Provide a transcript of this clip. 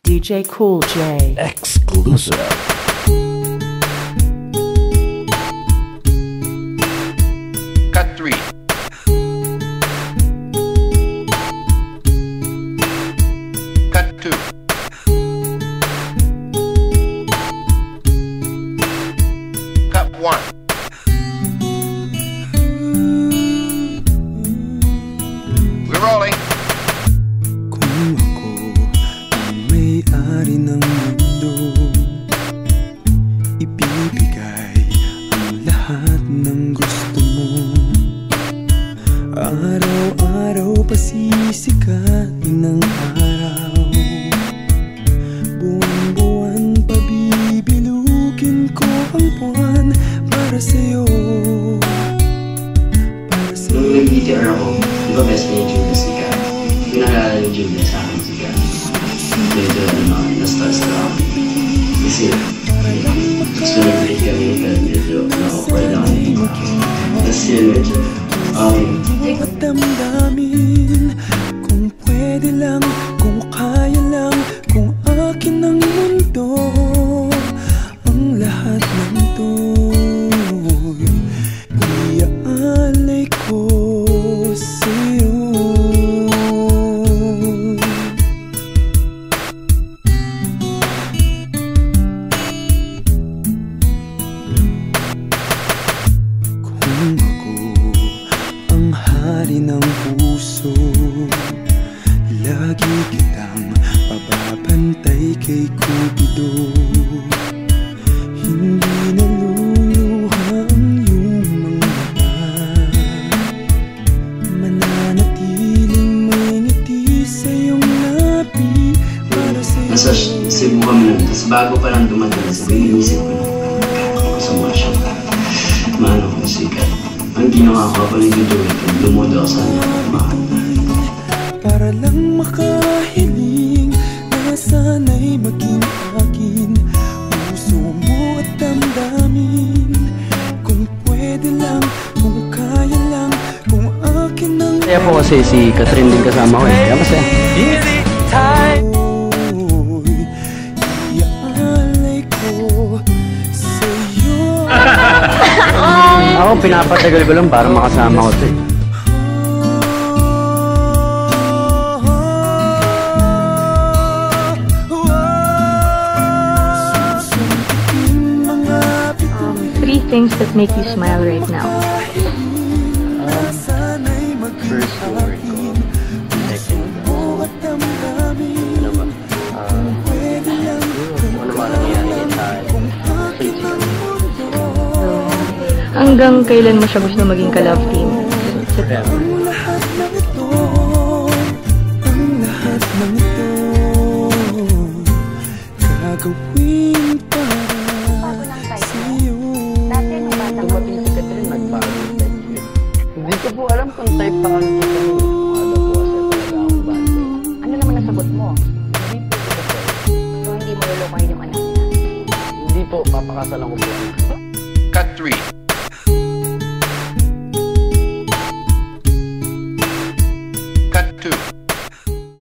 DJ Cool J. Exclusive. Cut 3. Cut 2. Cut 1. We're rolling. Kung ako ang may-ari ng mundo, ibibigay ang lahat ng gusto mo. Araw-araw pasisikatin ng araw, buwan-buwan pabibilugin ko ang buwan para sa'yo. Nung nag-BTR ako, di ba best friend yung Julia Sica? Pinalala yung Julia sa akin Sica. Medyo na-stress na ako. Kasi gusto nag-break kami, pero medyo na-awkward lang kami. Tapos yun medyo, damdamin kung pwede lang, kung kaya lang, kung akin ang mundo, ang lahat ng to'y iaalay ko sa'yo. Kung ako ang hari ng puso, lagi kitang pababantay kay Cupido. Hindi naluluha ang iyong mga mata, mananatiling may ngiti sa iyong labi para sa'yo. nasa Cebu kami nun. Tapos bago pa lang dumating na Cebu, inisip ko na ako sa mga siyang maano ko Sica. Ang ginawa ko pa rin yung weekend, lumudo ako sa kanya kumakanta. Para lang makahiling na sana'y maging akin, puso mo at damdamin. Kung pwede lang, kung kaya lang, kung akin ang Kaya po kasi si Catherine din kasama ko eh. Kaya masaya. iaalay ko sa'yo. Ako pinapatagal ko lang para makasama ko ito eh. Three things that make you smile right now. First story ko. Second, ano ba? Ano ba nangyari sa Hanggang kailan mo siya gusto maging ka-love team? forever. Ang lahat ng ito gagawin para sa'yo. Dumating si Catherine, nagbago. Hindi ko po alam kung type pa kami dito. Ano po kasi talaga akong bad boy. Ano naman ang sagot mo? Hindi po ko po. So, hindi mo lulukoyin yung anak niya? Hindi po, papakasalan ko po. Cut 3. Cut 2.